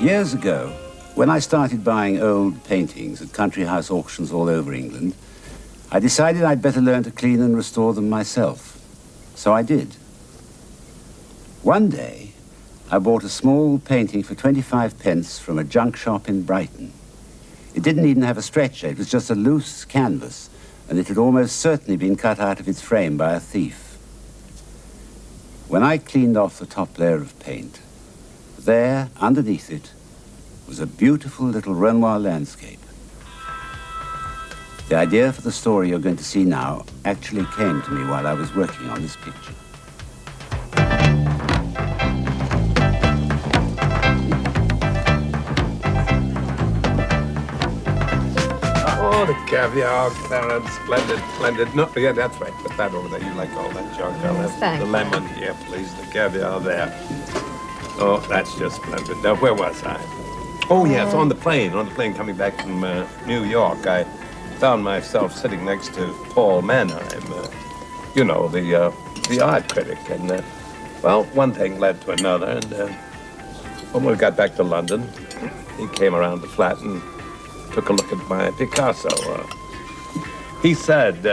Years ago, when I started buying old paintings at country house auctions all over England, I decided I'd better learn to clean and restore them myself. So I did. One day, I bought a small painting for 25 pence from a junk shop in Brighton. It didn't even have a stretcher, it was just a loose canvas, and it had almost certainly been cut out of its frame by a thief. When I cleaned off the top layer of paint, there, underneath it, was a beautiful little Renoir landscape. The idea for the story you're going to see now actually came to me while I was working on this picture. Oh, the caviar, Clarence, splendid, splendid. No, yeah, that's right. Put that over there. You like all that junk. Thanks. The lemon here, please. The caviar there. Oh, that's just splendid. Now, where was I? Oh, yes, on the plane coming back from New York. I found myself sitting next to Paul Mannheim, you know, the art critic. And, well, one thing led to another. And when we got back to London, he came around the flat and took a look at my Picasso. He said,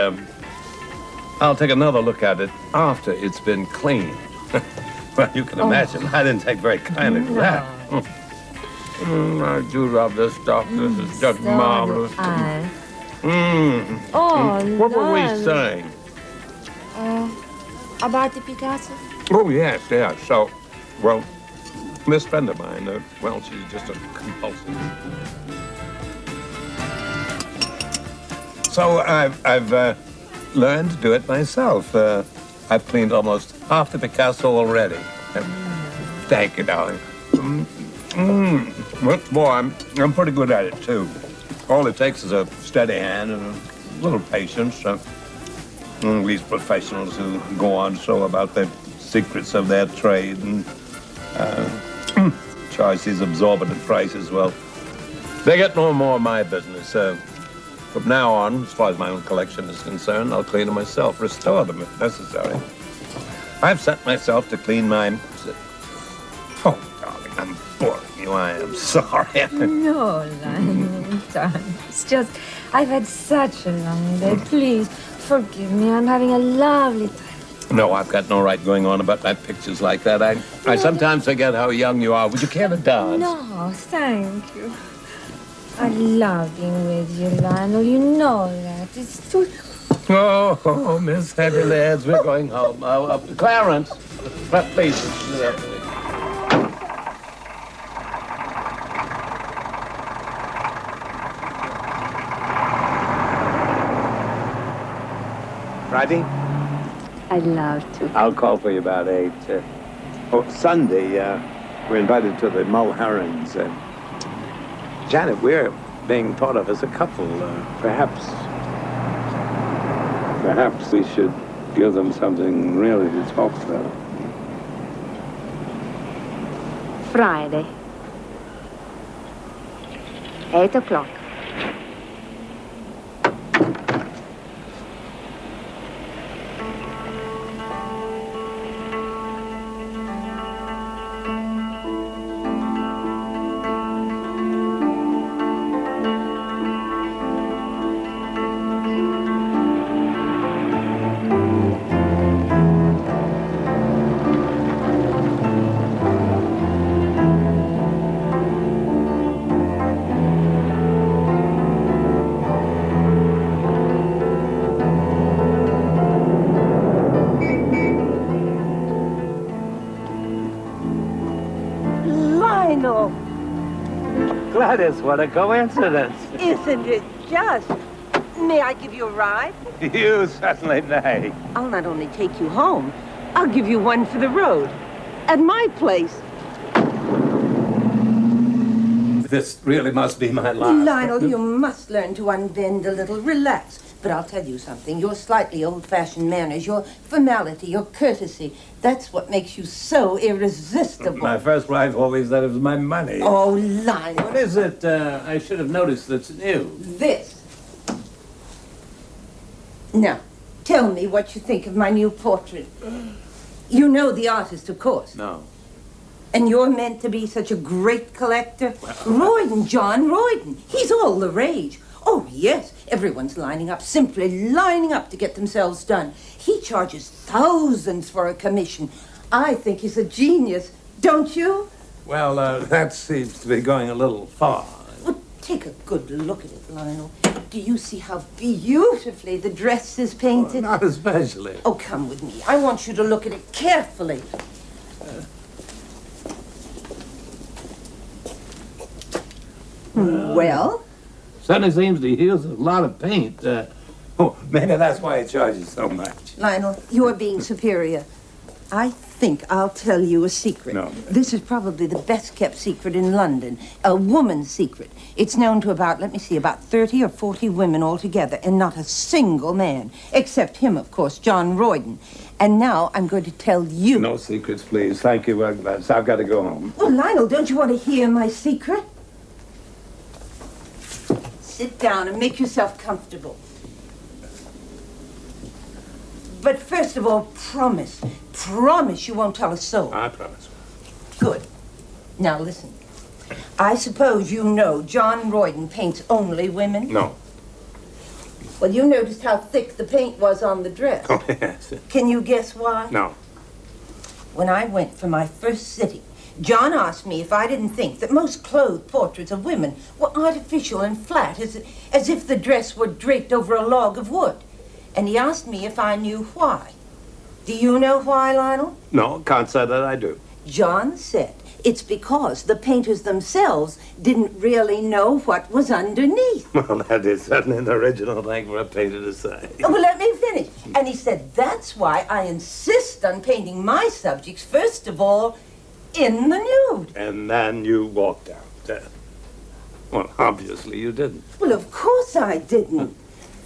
I'll take another look at it after it's been cleaned. Well, you can imagine, I didn't take very kindly to that. I do love this stuff. This is just so marvelous. Oh, What were we saying? About the Picasso? Oh, yes, yeah. So, well, this friend of mine, well, she's just a compulsive. So I've learned to do it myself. I've cleaned almost half the Picasso already. Thank you, darling. What's more, I'm pretty good at it, too. All it takes is a steady hand and a little patience. These professionals who go on so about the secrets of their trade and charge these exorbitant prices, well, they get no more of my business. From now on, as far as my own collection is concerned, I'll clean them myself, restore them if necessary. I've set myself to clean mine. Oh, darling, I'm boring you. I am sorry. No, Lionel, darling. It's just, I've had such a long day. Please, forgive me. I'm having a lovely time. No, I've got no right going on about my pictures like that. I sometimes forget how young you are. Would you care to dance? No, thank you. I love being with you, Lionel. You know that. It's too... Oh, Miss Heavylegs, we're going home. Clarence, please. Friday? I'd love to. I'll call for you about 8. Sunday, we're invited to the Mulherons. Janet, we're being thought of as a couple. Perhaps we should give them something really to talk about. Friday. 8 o'clock. Gladys, what a coincidence. Isn't it just? May I give you a ride? You certainly may. I'll not only take you home, I'll give you one for the road. At my place. This really must be my last. Lionel, you must learn to unbend a little. Relax. But I'll tell you something. Your slightly old-fashioned manners, your formality, your courtesy, that's what makes you so irresistible. My first wife always said it was my money. Oh, Lionel. What is it? I should have noticed that's new. This. Now, tell me what you think of my new portrait. You know the artist, of course. No. And you're meant to be such a great collector? Royden, John Royden. He's all the rage. Oh, yes. Everyone's lining up, simply lining up to get themselves done. He charges thousands for a commission. I think he's a genius. Don't you? Well, that seems to be going a little far. Well, take a good look at it, Lionel. Do you see how beautifully the dress is painted? Not especially. Oh, come with me. I want you to look at it carefully. Well? Certainly seems to use a lot of paint. Maybe that's why he charges so much. Lionel, you're being superior. I think I'll tell you a secret. No. This is probably the best kept secret in London. A woman's secret. It's known to about 30 or 40 women altogether, and not a single man. Except him, of course, John Royden. And now I'm going to tell you. No secrets, please. Thank you, Agnes. I've got to go home. Well, Lionel, don't you want to hear my secret? Sit down and make yourself comfortable. But first of all, promise you won't tell a soul. I promise. Good. Now listen. I suppose you know John Royden paints only women? No. Well, you noticed how thick the paint was on the dress. Oh, yes. Can you guess why? No. When I went for my first sitting, John asked me if I didn't think that most clothed portraits of women were artificial and flat, as if the dress were draped over a log of wood. And he asked me if I knew why. Do you know why, Lionel? No, can't say that I do. John said it's because the painters themselves didn't really know what was underneath. Well, that is certainly an original thing for a painter to say. Oh, well, let me finish. And he said that's why I insist on painting my subjects, first of all, in the nude. And then you walked out. Well, obviously you didn't. Well, of course I didn't.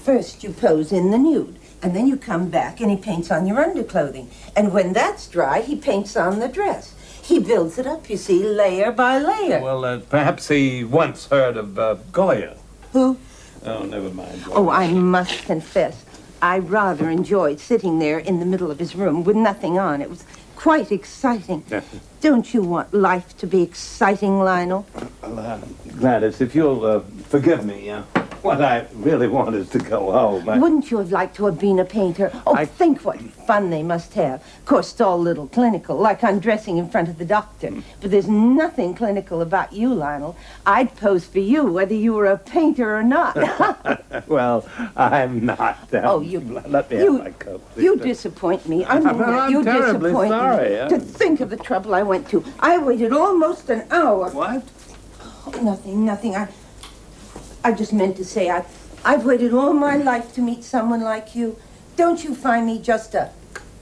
First you pose in the nude, and then you come back and he paints on your underclothing. And when that's dry, he paints on the dress. He builds it up, you see, layer by layer. Well, perhaps he once heard of Goya. Who? Oh, never mind. Oh, I must confess, I rather enjoyed sitting there in the middle of his room with nothing on. It was quite exciting. Don't you want life to be exciting, Lionel? Well, Gladys, if you'll forgive me, what I really want is to go home. Wouldn't you have liked to have been a painter? Oh, think what fun they must have. Of course, it's all a little clinical, like undressing in front of the doctor. But there's nothing clinical about you, Lionel. I'd pose for you whether you were a painter or not. Well, I'm not. Oh, you... Let me have my coat, please. You disappoint me. I mean, you terribly disappoint sorry, me. To think of the trouble I went to. I waited almost an hour. What? Oh, nothing. I just meant to say I've waited all my life to meet someone like you. Don't you find me just a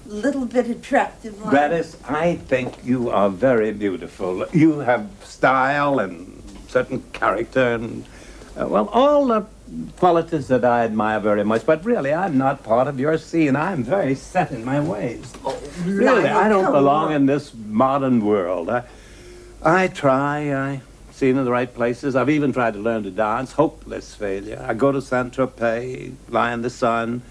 little bit attractive, Lionel? Gladys, I think you are very beautiful. You have style and certain character and, well, all the qualities that I admire very much. But really, I'm not part of your scene. I'm very set in my ways. Oh, Really, I don't come belong on. in this modern world. I try. Seen in the right places. I've even tried to learn to dance. Hopeless failure. I go to Saint-Tropez, lie in the sun.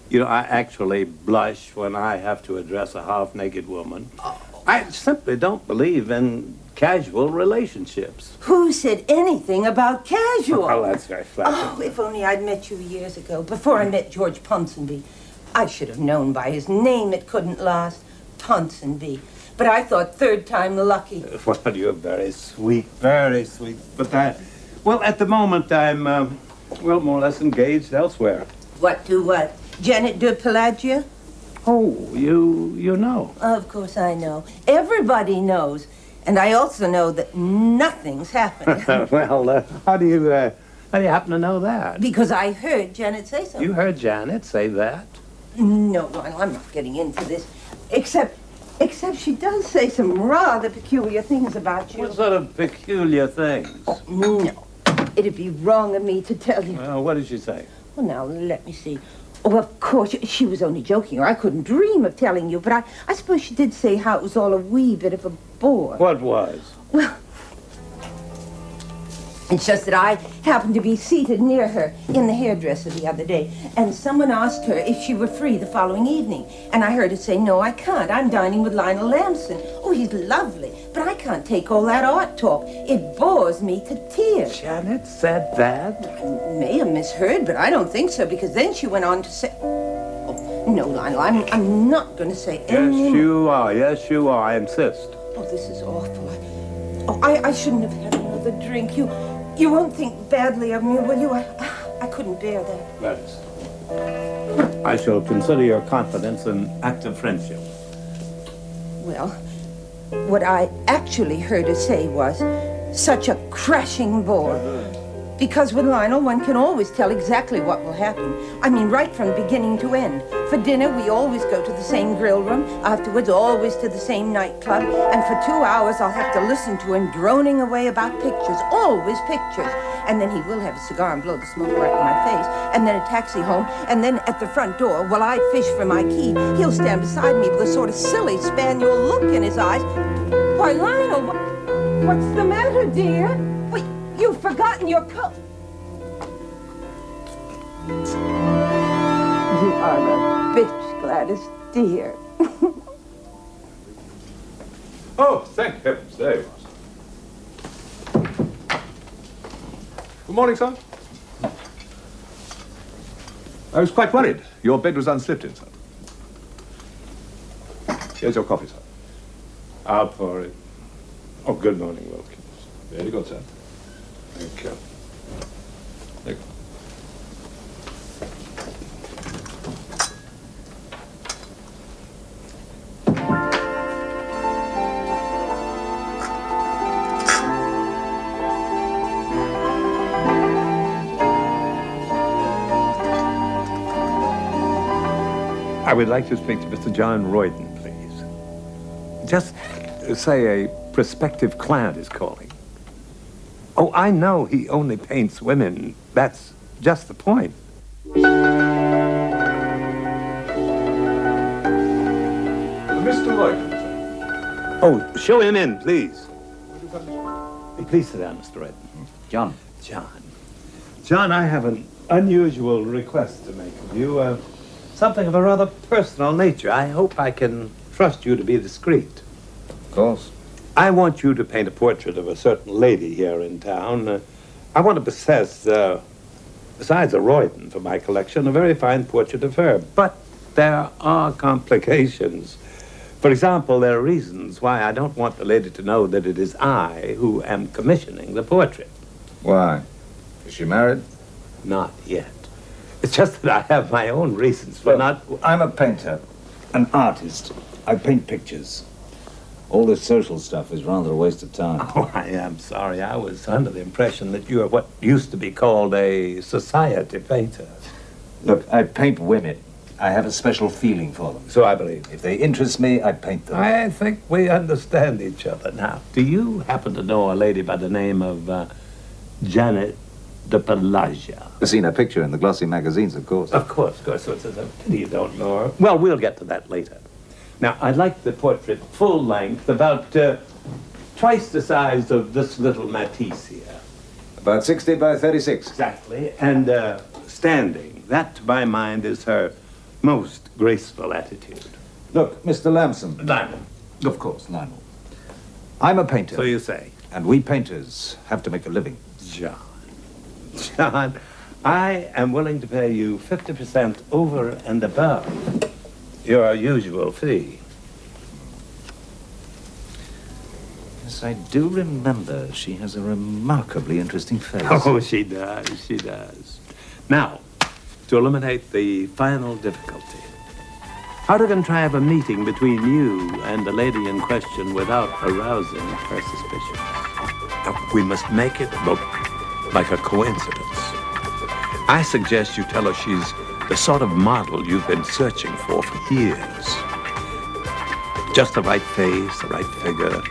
You know, I actually blush when I have to address a half-naked woman. I simply don't believe in casual relationships. Who said anything about casual? Well, that's very flattering. Oh, if only I'd met you years ago, before I met George Ponsonby. I should have known by his name it couldn't last. Ponsonby. But I thought third time lucky. Well, you're very sweet, very sweet. But well, at the moment, I'm, more or less engaged elsewhere. What to what? Janet de Pelagia? Oh, you know. Of course I know. Everybody knows. And I also know that nothing's happened. Well, how do you happen to know that? Because I heard Janet say so. You heard Janet say that? No, Lionel, I'm not getting into this. Except she does say some rather peculiar things about you. What sort of peculiar things? No. It'd be wrong of me to tell you. Well, what did she say? Well, now, let me see. Oh, of course, she was only joking, or I couldn't dream of telling you, but I suppose she did say how it was all a wee bit of a bore. What was? Well, It's just that I happened to be seated near her in the hairdresser the other day, and someone asked her if she were free the following evening. And I heard her say, "No, I can't. I'm dining with Lionel Lamson. Oh, he's lovely, but I can't take all that art talk. It bores me to tears." Janet said that? I may have misheard, but I don't think so, because then she went on to say... Oh, no, Lionel, I'm not going to say any... Yes, you are. Yes, you are. I insist. Oh, this is awful. I shouldn't have had another drink. You won't think badly of me, will you? I couldn't bear that. Gladys, I shall consider your confidence an act of friendship. Well, what I actually heard her say was, such a crashing bore. Because with Lionel, one can always tell exactly what will happen. I mean, right from beginning to end. For dinner, we always go to the same grill room. Afterwards, always to the same nightclub. And for 2 hours, I'll have to listen to him droning away about pictures. Always pictures. And then he will have a cigar and blow the smoke right in my face. And then a taxi home. And then at the front door, while I fish for my key, he'll stand beside me with a sort of silly spaniel look in his eyes. Why, Lionel, what's the matter, dear? Wait, you've forgotten your coat. You are a bitch, Gladys, dear. Oh, thank heavens, there you are. Good morning, sir. I was quite worried. Your bed was unslipped in, sir. Here's your coffee, sir. I'll pour it. Oh, good morning, Wilkins. Very good, sir. Thank you. Thank you. I would like to speak to Mr. John Royden, please. Just say a prospective client is calling. Oh, I know he only paints women. That's just the point. Mr. Royden, sir. Oh, show him in, please. Please sit down, Mr. Royden. John. John, I have an unusual request to make of you. Something of a rather personal nature. I hope I can trust you to be discreet. Of course. I want you to paint a portrait of a certain lady here in town. I want to possess, besides a Royden for my collection, a very fine portrait of her. But there are complications. For example, there are reasons why I don't want the lady to know that it is I who am commissioning the portrait. Why? Is she married? Not yet. It's just that I have my own reasons for not... I'm a painter, an artist. I paint pictures. All this social stuff is rather a waste of time. Oh, I am sorry. I was under the impression that you are what used to be called a society painter. Look, I paint women. I have a special feeling for them. So I believe. If they interest me, I paint them. I think we understand each other now. Do you happen to know a lady by the name of Janet de Pelagia? I've seen her picture in the glossy magazines, of course. Of course. So it's a pity you don't know her. Well, we'll get to that later. Now, I'd like the portrait full length, about twice the size of this little Matisse here. About 60 by 36. Exactly. And standing. That, to my mind, is her most graceful attitude. Look, Mr. Lamson. Lionel. Of course, Lionel. I'm a painter. So you say. And we painters have to make a living. John, I am willing to pay you 50% over and above your usual fee. Yes, I do remember she has a remarkably interesting face. Oh, she does. Now, to eliminate the final difficulty, how to contrive a meeting between you and the lady in question without arousing her suspicions. Now, we must make it look like a coincidence. I suggest you tell her she's the sort of model you've been searching for years. Just the right face, the right figure,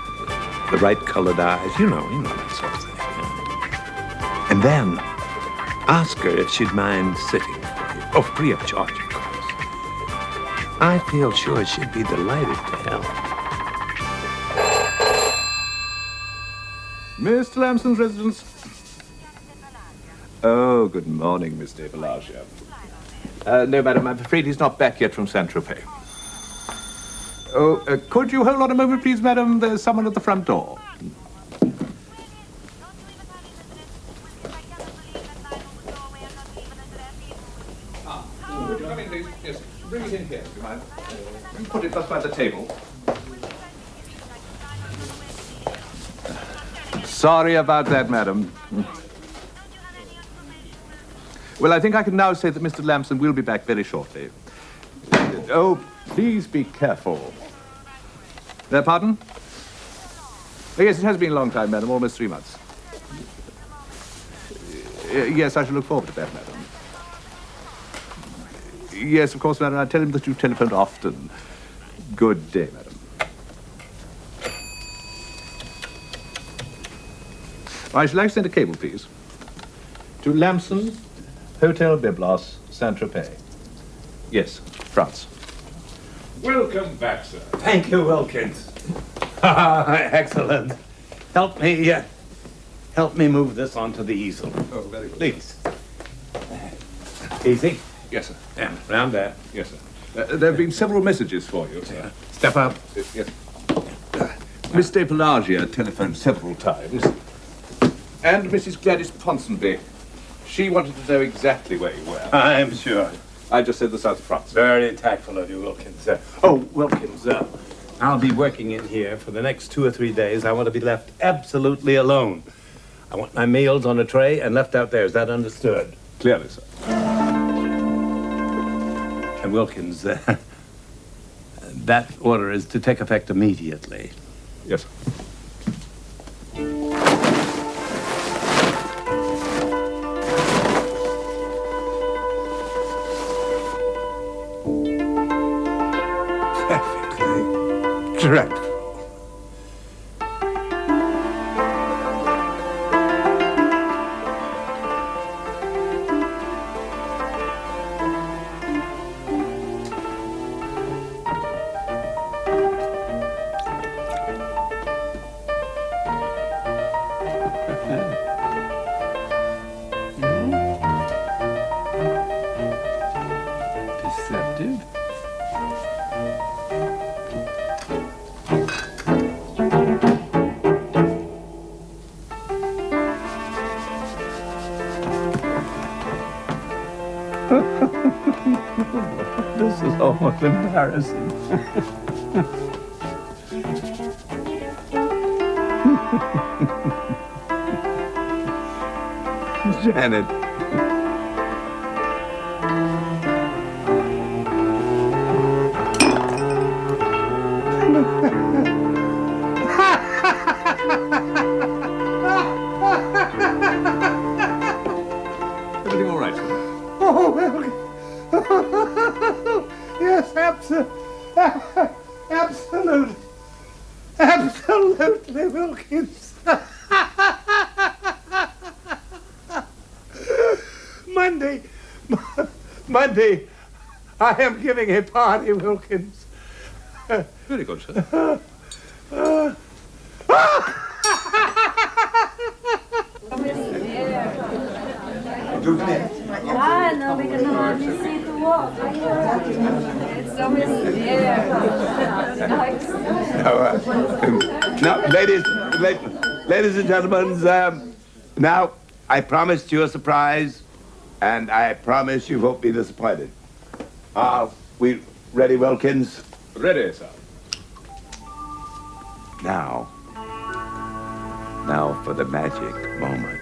the right colored eyes, you know that sort of thing. And then ask her if she'd mind sitting for you. Oh, free of charge, of course. I feel sure she'd be delighted to help. Mr. Lamson's residence. Oh, good morning, Miss de Bellagio. No, madam, I'm afraid he's not back yet from Saint-Tropez. Oh, could you hold on a moment, please, madam? There's someone at the front door. Would you come in, please? Yes, bring it in here, if you mind. You put it just by the table. Sorry about that, madam. Well, I think I can now say that Mr. Lamson will be back very shortly. Oh, please be careful. Pardon? Oh, yes, it has been a long time, madam, almost 3 months. Yes, I shall look forward to that, madam. Yes, of course, madam. I tell him that you telephoned often. Good day, madam. I should like to send a cable, please. To Lamson, Hotel Byblos, Saint-Tropez. Yes, France. Welcome back, sir. Thank you, Wilkins. Excellent. Help me move this onto the easel. Oh, very good. Please. Easy. Yes, sir. And round there. Yes, sir. There have been several messages for you, sir. Step up. Yes. Miss de Pelagia telephoned several times. And Mrs. Gladys Ponsonby. She wanted to know exactly where you were. I'm sure. I just said the south of France. Very tactful of you, Wilkins. Wilkins, I'll be working in here for the next 2 or 3 days. I want to be left absolutely alone. I want my meals on a tray and left out there. Is that understood? Clearly, sir. And Wilkins, that order is to take effect immediately. Yes, sir. Perfectly dreadful. Deceptive. This is almost embarrassing. Janet. Everything all right, sir? Oh, well, yes, absolutely, Wilkins. Monday, I am giving a party, Wilkins. Very good, sir. No, because I want to see to walk. It's so many there. Now, ladies and gentlemen, now, I promised you a surprise, and I promise you won't be disappointed. We ready, Wilkins? Ready, sir. Now for the magic moment.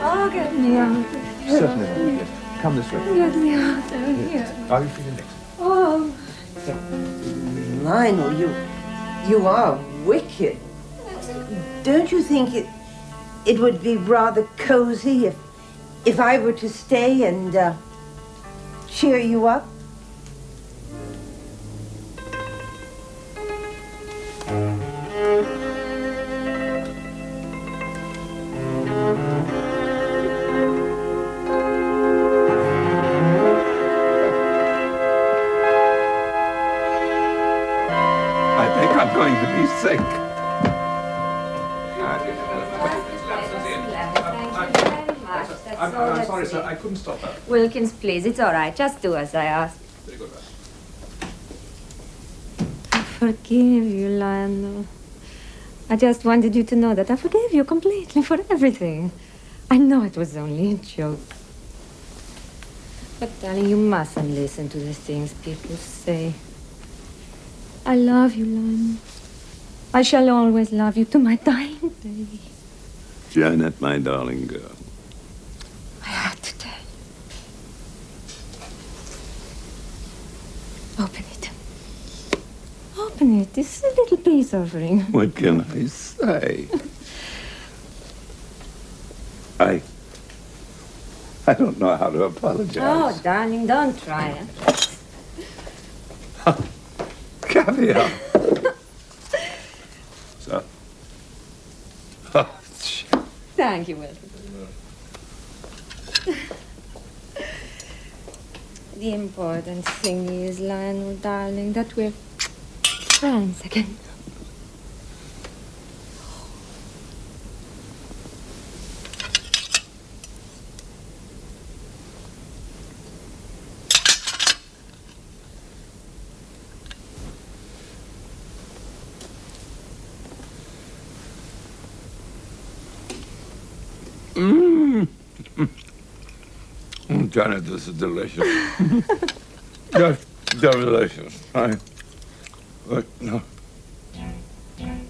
Oh, get me out. Certainly not. Yes. Come this way. Get me out of here. How are you feeling next? Oh, Lionel, you are wicked. Don't you think it would be rather cozy if I were to stay and cheer you up? I'm let's sorry, see. sir. I couldn't stop that. Wilkins, please, it's all right. Just do as I ask. Very good, ma'am. I forgive you, Lionel. I just wanted you to know that I forgave you completely for everything. I know it was only a joke. But, darling, you mustn't listen to the things people say. I love you, Lionel. I shall always love you to my dying day. Janet, my darling girl. I had to tell you. Open it. Open it. It's a little peace offering. What can I say? I don't know how to apologize. Oh, darling, don't try it. Caviar. So. Oh, Thank you, Wilkins. The important thing is, Lionel, darling, that we're friends again. Janet, this is delicious. Just delicious. But no. Janet.